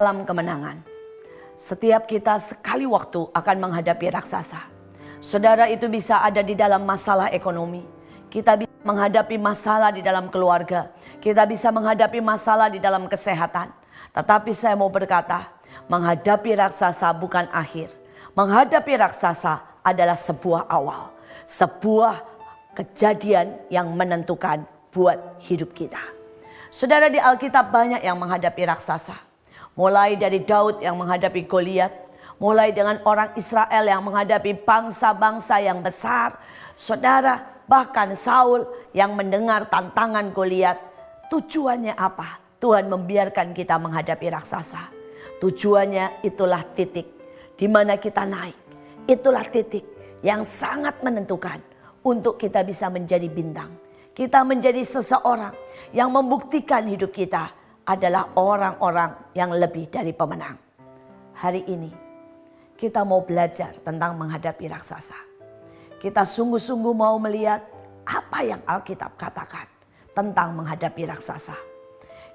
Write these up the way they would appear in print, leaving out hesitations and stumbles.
dalam kemenangan. Setiap kita sekali waktu akan menghadapi raksasa. Saudara, itu bisa ada di dalam masalah ekonomi. Kita bisa menghadapi masalah di dalam keluarga. Kita bisa menghadapi masalah di dalam kesehatan. Tetapi saya mau berkata, menghadapi raksasa bukan akhir. Menghadapi raksasa adalah sebuah awal. Sebuah kejadian yang menentukan buat hidup kita. Saudara, di Alkitab banyak yang menghadapi raksasa. Mulai dari Daud yang menghadapi Goliat, mulai dengan orang Israel yang menghadapi bangsa-bangsa yang besar. Saudara, bahkan Saul yang mendengar tantangan Goliat. Tujuannya apa? Tuhan membiarkan kita menghadapi raksasa. Tujuannya itulah titik di mana kita naik. Itulah titik yang sangat menentukan untuk kita bisa menjadi bintang. Kita menjadi seseorang yang membuktikan hidup kita adalah orang-orang yang lebih dari pemenang. Hari ini kita mau belajar tentang menghadapi raksasa. Kita sungguh-sungguh mau melihat apa yang Alkitab katakan tentang menghadapi raksasa.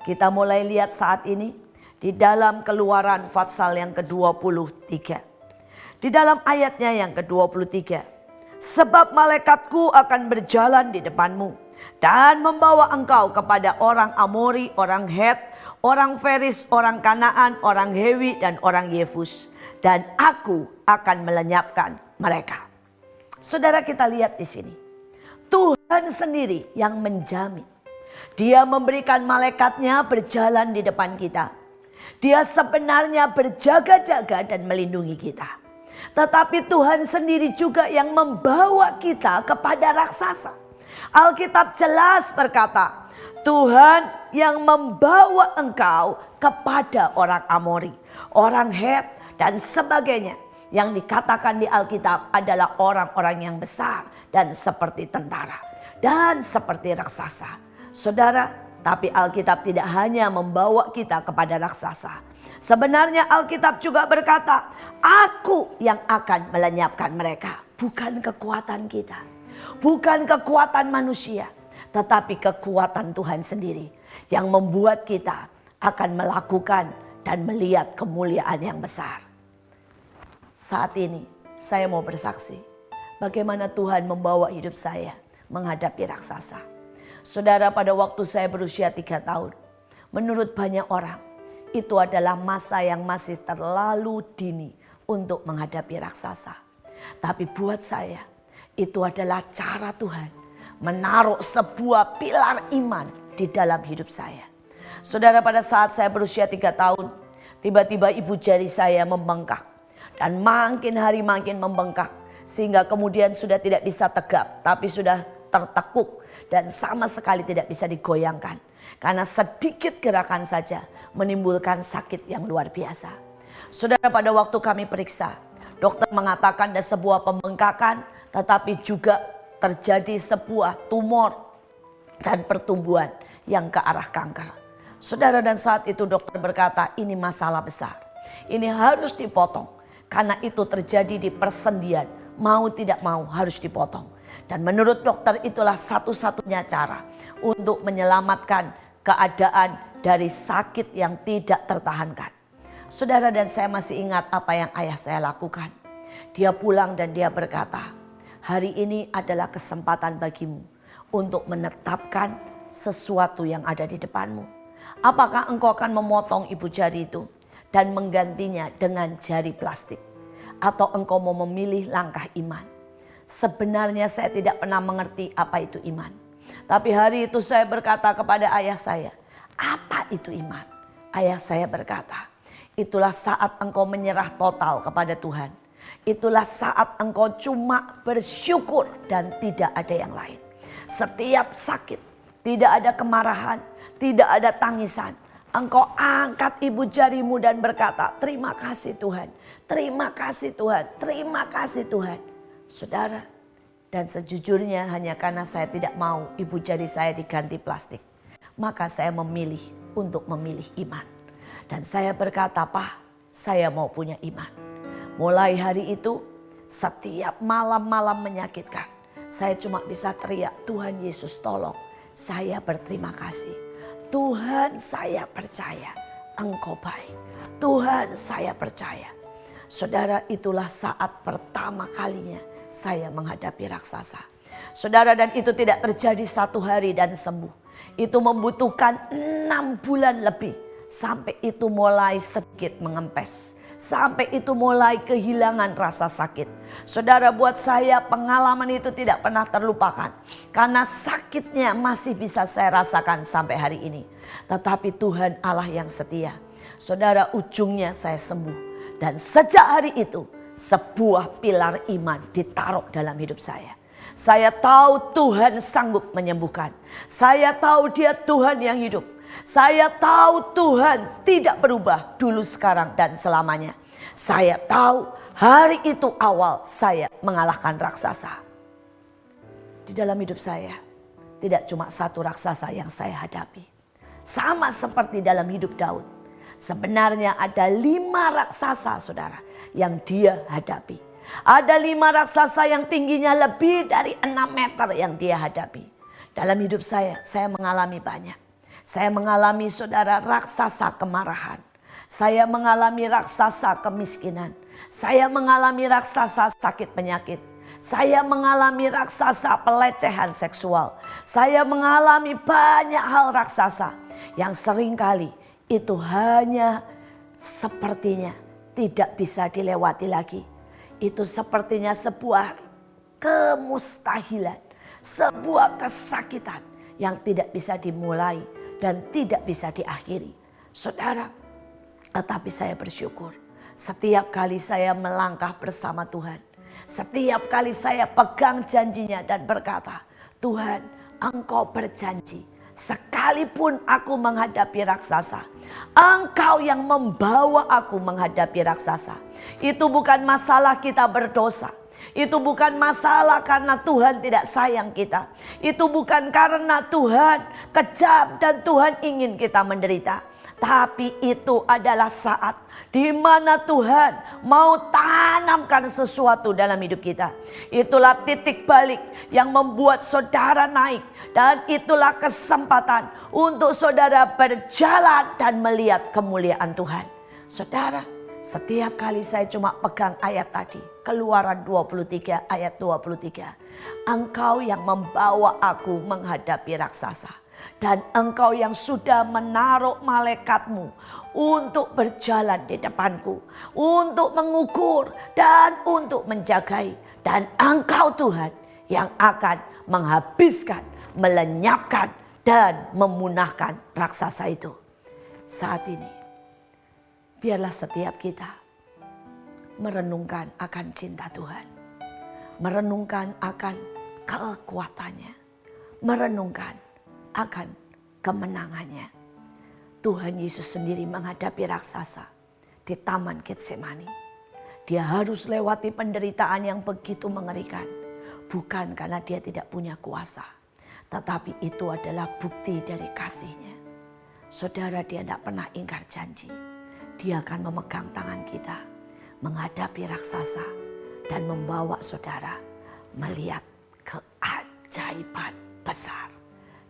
Kita mulai lihat saat ini di dalam Keluaran pasal yang ke-23. Di dalam ayatnya yang ke-23. Sebab malaikatku akan berjalan di depanmu dan membawa engkau kepada orang Amori, orang Het, orang Feris, orang Kanaan, orang Hewi, dan orang Yefus. Dan aku akan melenyapkan mereka. Saudara, kita lihat di sini. Tuhan sendiri yang menjamin. Dia memberikan malaikatnya berjalan di depan kita. Dia sebenarnya berjaga-jaga dan melindungi kita. Tetapi Tuhan sendiri juga yang membawa kita kepada raksasa. Alkitab jelas berkata, Tuhan yang membawa engkau kepada orang Amori, orang Het, dan sebagainya. Yang dikatakan di Alkitab adalah orang-orang yang besar dan seperti tentara dan seperti raksasa. Saudara, tapi Alkitab tidak hanya membawa kita kepada raksasa. Sebenarnya Alkitab juga berkata, aku yang akan melenyapkan mereka. Bukan kekuatan kita, bukan kekuatan manusia, tetapi kekuatan Tuhan sendiri yang membuat kita akan melakukan dan melihat kemuliaan yang besar. Saat ini saya mau bersaksi bagaimana Tuhan membawa hidup saya menghadapi raksasa. Saudara, pada waktu saya berusia 3 tahun, menurut banyak orang, itu adalah masa yang masih terlalu dini untuk menghadapi raksasa. Tapi buat saya, itu adalah cara Tuhan menaruh sebuah pilar iman di dalam hidup saya. Saudara, pada saat saya berusia 3 tahun, tiba-tiba ibu jari saya membengkak. Dan makin hari makin membengkak. Sehingga kemudian sudah tidak bisa tegap, tapi sudah tertekuk. Dan sama sekali tidak bisa digoyangkan. Karena sedikit gerakan saja menimbulkan sakit yang luar biasa. Saudara, pada waktu kami periksa, dokter mengatakan ada sebuah pembengkakan, tetapi juga terjadi sebuah tumor dan pertumbuhan yang ke arah kanker. Saudara, dan saat itu dokter berkata, ini masalah besar. Ini harus dipotong. Karena itu terjadi di persendian, mau tidak mau harus dipotong. Dan menurut dokter itulah satu-satunya cara untuk menyelamatkan keadaan dari sakit yang tidak tertahankan. Saudara, dan saya masih ingat apa yang ayah saya lakukan. Dia pulang dan dia berkata, hari ini adalah kesempatan bagimu untuk menetapkan sesuatu yang ada di depanmu. Apakah engkau akan memotong ibu jari itu dan menggantinya dengan jari plastik? Atau engkau mau memilih langkah iman? Sebenarnya saya tidak pernah mengerti apa itu iman. Tapi hari itu saya berkata kepada ayah saya, apa itu iman? Ayah saya berkata, itulah saat engkau menyerah total kepada Tuhan. Itulah saat engkau cuma bersyukur dan tidak ada yang lain. Setiap sakit, tidak ada kemarahan, tidak ada tangisan. Engkau angkat ibu jarimu dan berkata, terima kasih Tuhan, terima kasih Tuhan, terima kasih Tuhan. Saudara, dan sejujurnya hanya karena saya tidak mau ibu jari saya diganti plastik, maka saya memilih untuk memilih iman. Dan saya berkata, Pak, saya mau punya iman. Mulai hari itu, setiap malam-malam menyakitkan, saya cuma bisa teriak, Tuhan Yesus tolong, saya berterima kasih. Tuhan, saya percaya Engkau baik. Tuhan, saya percaya. Saudara, itulah saat pertama kalinya saya menghadapi raksasa. Saudara, dan itu tidak terjadi 1 hari dan sembuh. Itu membutuhkan 6 bulan lebih sampai itu mulai sedikit mengempes. Sampai itu mulai kehilangan rasa sakit. Saudara, buat saya pengalaman itu tidak pernah terlupakan. Karena sakitnya masih bisa saya rasakan sampai hari ini. Tetapi Tuhan Allah yang setia. Saudara, ujungnya saya sembuh. Dan sejak hari itu sebuah pilar iman ditaruh dalam hidup saya. Saya tahu Tuhan sanggup menyembuhkan. Saya tahu Dia Tuhan yang hidup. Saya tahu Tuhan tidak berubah dulu, sekarang, dan selamanya. Saya tahu hari itu awal saya mengalahkan raksasa. Di dalam hidup saya tidak cuma satu raksasa yang saya hadapi. Sama seperti dalam hidup Daud. Sebenarnya ada 5 raksasa, saudara, yang dia hadapi. Ada 5 raksasa yang tingginya lebih dari 6 meter yang dia hadapi. Dalam hidup saya mengalami banyak. Saya mengalami, saudara, raksasa kemarahan. Saya mengalami raksasa kemiskinan. Saya mengalami raksasa sakit penyakit. Saya mengalami raksasa pelecehan seksual. Saya mengalami banyak hal raksasa yang seringkali itu hanya sepertinya tidak bisa dilewati lagi. Itu sepertinya sebuah kemustahilan, sebuah kesakitan yang tidak bisa dimulai dan tidak bisa diakhiri. Saudara, tetapi saya bersyukur setiap kali saya melangkah bersama Tuhan. Setiap kali saya pegang janjinya dan berkata, Tuhan, Engkau berjanji. Sekalipun aku menghadapi raksasa, Engkau yang membawa aku menghadapi raksasa. Itu bukan masalah kita berdosa. Itu bukan masalah karena Tuhan tidak sayang kita. Itu bukan karena Tuhan kejam dan Tuhan ingin kita menderita. Tapi itu adalah saat di mana Tuhan mau tanamkan sesuatu dalam hidup kita. Itulah titik balik yang membuat saudara naik. Dan itulah kesempatan untuk saudara berjalan dan melihat kemuliaan Tuhan. Saudara, setiap kali saya cuma pegang ayat tadi, Keluaran 23 ayat 23. Engkau yang membawa aku menghadapi raksasa. Dan Engkau yang sudah menaruh malaikatmu untuk berjalan di depanku, untuk mengukur dan untuk menjagai. Dan Engkau Tuhan yang akan menghabiskan, melenyapkan dan memunahkan raksasa itu. Saat ini biarlah setiap kita merenungkan akan cinta Tuhan, merenungkan akan kekuatannya, merenungkan akan kemenangannya. Tuhan Yesus sendiri menghadapi raksasa di Taman Getsemani. Dia harus lewati penderitaan yang begitu mengerikan. Bukan karena dia tidak punya kuasa, tetapi itu adalah bukti dari kasih-Nya. Saudara, dia tidak pernah ingkar janji. Dia akan memegang tangan kita, menghadapi raksasa, dan membawa saudara melihat keajaiban besar.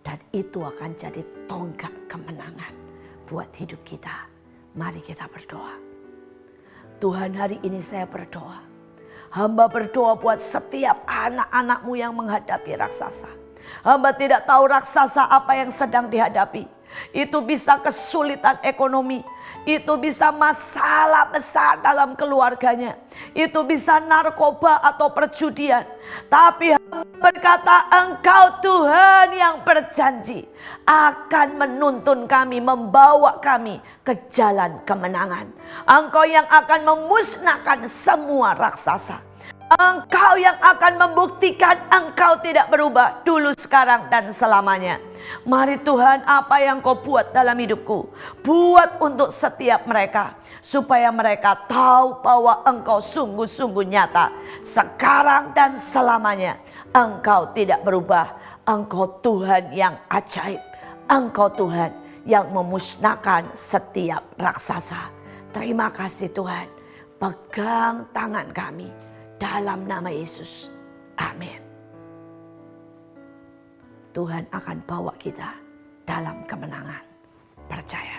Dan itu akan jadi tonggak kemenangan buat hidup kita. Mari kita berdoa. Tuhan, hari ini saya berdoa. Hamba berdoa buat setiap anak-anak-Mu yang menghadapi raksasa. Hamba tidak tahu raksasa apa yang sedang dihadapi. Itu bisa kesulitan ekonomi. Itu bisa masalah besar dalam keluarganya. Itu bisa narkoba atau perjudian. Tapi berkata, Engkau Tuhan yang berjanji akan menuntun kami, membawa kami ke jalan kemenangan. Engkau yang akan memusnahkan semua raksasa. Engkau yang akan membuktikan Engkau tidak berubah dulu, sekarang, dan selamanya. Mari Tuhan, apa yang Kau buat dalam hidupku, buat untuk setiap mereka. Supaya mereka tahu bahwa Engkau sungguh-sungguh nyata. Sekarang dan selamanya. Engkau tidak berubah. Engkau Tuhan yang ajaib. Engkau Tuhan yang memusnahkan setiap raksasa. Terima kasih Tuhan. Pegang tangan kami. Dalam nama Yesus. Amin. Tuhan akan bawa kita dalam kemenangan. Percaya.